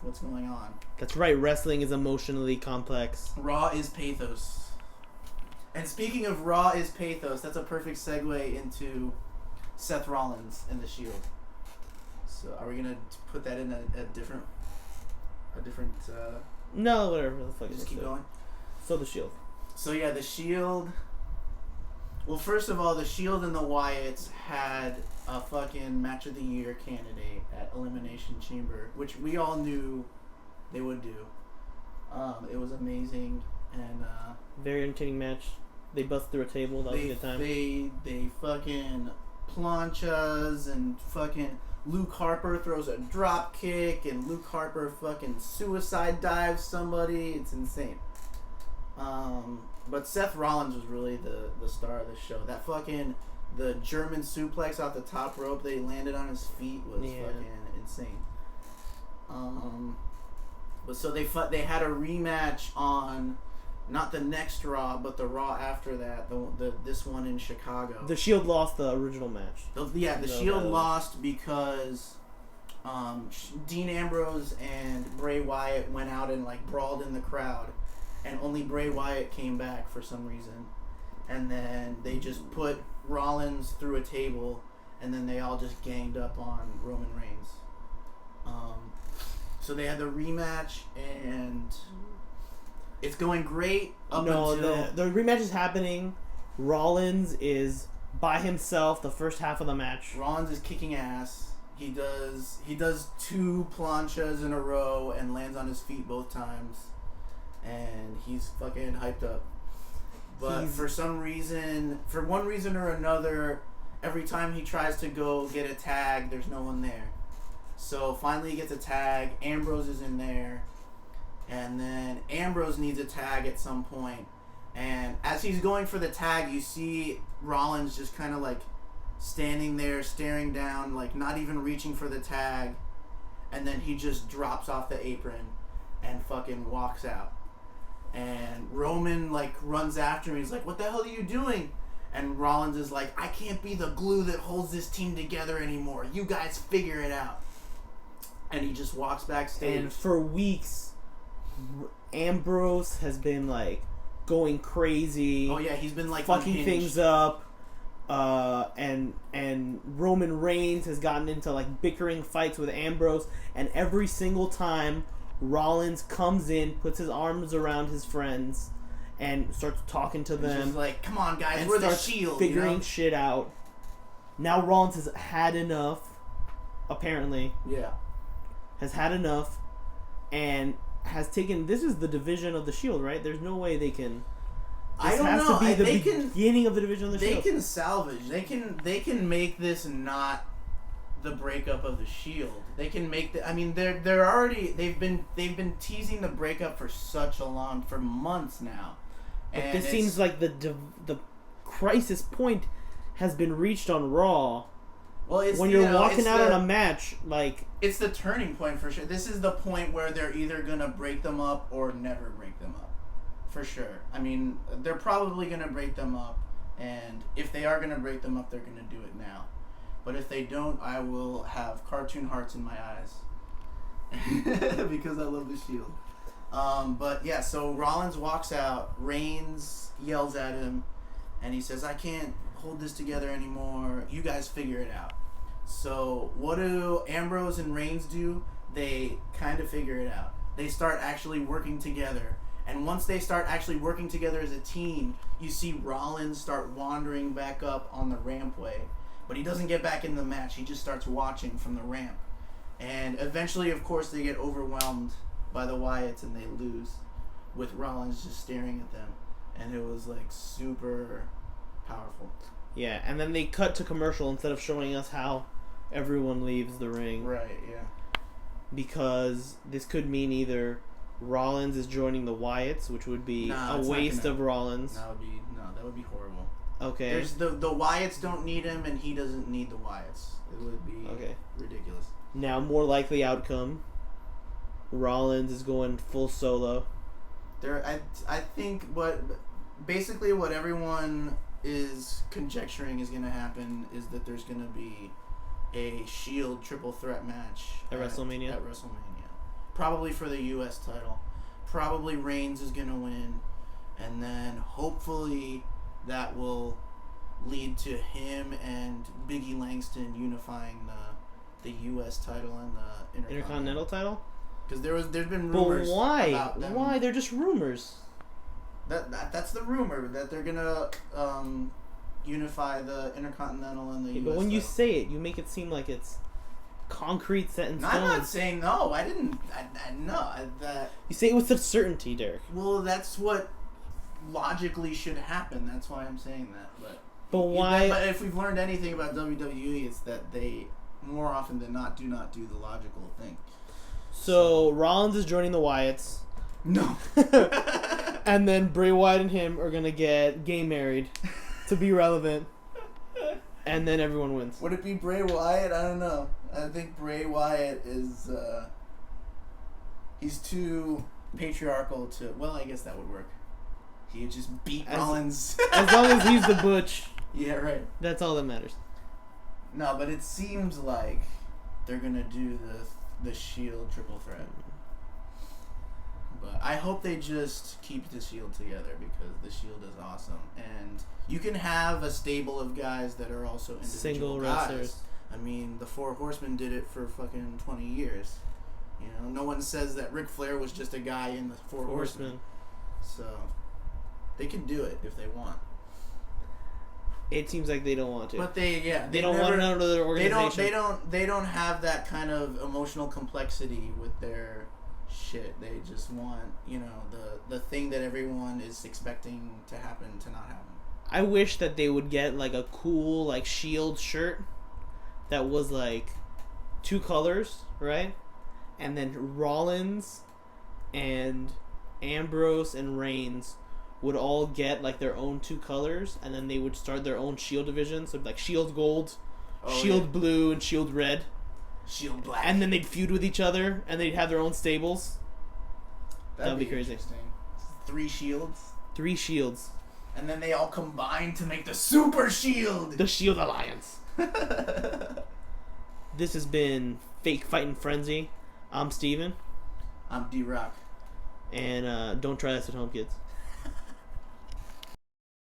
what's going on. That's right. Wrestling is emotionally complex. Raw is Pathos. And speaking of Raw is Pathos, that's a perfect segue into Seth Rollins and the Shield. So are we gonna put that in a different? No, whatever. The fuck Just keep going. So the Shield. So yeah, the Shield. Well, first of all, the Shield and the Wyatts had a fucking match of the year candidate at Elimination Chamber, which we all knew they would do. It was amazing and very entertaining match. They bust through a table. That was a good time. They fucking planchas and fucking Luke Harper throws a drop kick and Luke Harper fucking suicide dives somebody. It's insane. But Seth Rollins was really the star of the show. That fucking the German suplex off the top rope they landed on his feet was fucking insane. But so they had a rematch on not the next Raw, but the Raw after that, this one in Chicago. The Shield lost the original match. The Shield lost because Dean Ambrose and Bray Wyatt went out and like brawled in the crowd, and only Bray Wyatt came back for some reason, and then they just put Rollins through a table, and then they all just ganged up on Roman Reigns. So they had the rematch, and it's going great until... the rematch is happening. Rollins is by himself the first half of the match. Rollins is kicking ass. He does 2 planchas in a row and lands on his feet both times. And he's fucking hyped up. But for one reason or another, every time he tries to go get a tag, there's no one there. So finally he gets a tag. Ambrose is in there. And then Ambrose needs a tag at some point. And as he's going for the tag, you see Rollins just kind of like standing there, staring down, like not even reaching for the tag. And then he just drops off the apron and fucking walks out. And Roman like runs after him. He's like, "What the hell are you doing?" And Rollins is like, "I can't be the glue that holds this team together anymore. You guys figure it out." And he just walks backstage. And for weeks, Ambrose has been like going crazy. Oh yeah, he's been like fucking unhinged. things up. And Roman Reigns has gotten into like bickering fights with Ambrose, and every single time Rollins comes in, puts his arms around his friends, and starts talking to them. Just like, "Come on, guys, we're the Shield." Figuring shit out. Now Rollins has had enough. Apparently, has had enough, and has taken. This is the division of the Shield, right? There's no way they can. This I don't has know. to be the beginning of the division of the Shield. They can salvage. They can make this not the breakup of the Shield. They can make the. I mean, they're already. They've been teasing the breakup for months now. But this seems like the crisis point has been reached on Raw. Well, it's when you're walking out on a match, like it's the turning point for sure. This is the point where they're either gonna break them up or never break them up, for sure. I mean, they're probably gonna break them up, and if they are gonna break them up, they're gonna do it now. But if they don't, I will have cartoon hearts in my eyes because I love the Shield. But yeah, so Rollins walks out. Reigns yells at him, and he says, "I can't hold this together anymore. You guys figure it out." So what do Ambrose and Reigns do? They kind of figure it out. They start actually working together. And once they start actually working together as a team, you see Rollins start wandering back up on the rampway. But he doesn't get back in the match. He just starts watching from the ramp. And eventually, of course, they get overwhelmed by the Wyatts and they lose, with Rollins just staring at them. And it was like super powerful. Yeah, and then they cut to commercial instead of showing us how everyone leaves the ring. Right, yeah. Because this could mean either Rollins is joining the Wyatts, which would be a waste of Rollins. That would be horrible. Okay. There's the Wyatts don't need him, and he doesn't need the Wyatts. It would be ridiculous. Now, more likely outcome, Rollins is going full solo. I think what everyone is conjecturing is going to happen is that there's going to be a Shield triple threat match at WrestleMania. probably for the U.S. title. Probably Reigns is gonna win, and then hopefully that will lead to him and Biggie Langston unifying the U.S. title and the Intercontinental title. Because there's been rumors. But why? About them. Why? They're just rumors. That's the rumor that they're gonna unify the Intercontinental and the U.S. But when title. you say it, you make it seem like it's concrete, set in stone. I'm not saying no. I didn't. That you say it with such certainty, Derek. Well, that's what logically should happen. That's why I'm saying that. But why? But if we've learned anything about WWE, it's that they more often than not do not do the logical thing. So Rollins is joining the Wyatts. No. And then Bray Wyatt and him are gonna get gay married to be relevant. And then everyone wins. Would it be Bray Wyatt? I don't know. I think Bray Wyatt is he's too patriarchal to. Well, I guess that would work. He would just beat Rollins. As long as he's the butch. Yeah, right. That's all that matters. No, but it seems like they're gonna do the Shield triple threat. But I hope they just keep the Shield together because the Shield is awesome, and you can have a stable of guys that are also individual single guys. wrestlers. I mean, the Four Horsemen did it for fucking 20 years. You know, no one says that Ric Flair was just a guy in the Four Horsemen. So they can do it if they want. It seems like they don't want to. But they don't want another organization. They don't have that kind of emotional complexity with their shit. They just want, you know, the thing that everyone is expecting to happen to not happen. I wish that they would get like a cool like Shield shirt that was like 2 colors, right? And then Rollins and Ambrose and Reigns would all get like their own 2 colors, and then they would start their own Shield division. So like Shield Gold, Shield Blue, and Shield Red. Shield Black. And then they'd feud with each other, and they'd have their own stables. That'd be crazy. Interesting. 3 shields. 3 shields. And then they all combine to make the Super Shield. The Shield Alliance. This has been Fake Fighting Frenzy. I'm Steven. I'm D-Rock. And don't try this at home, kids.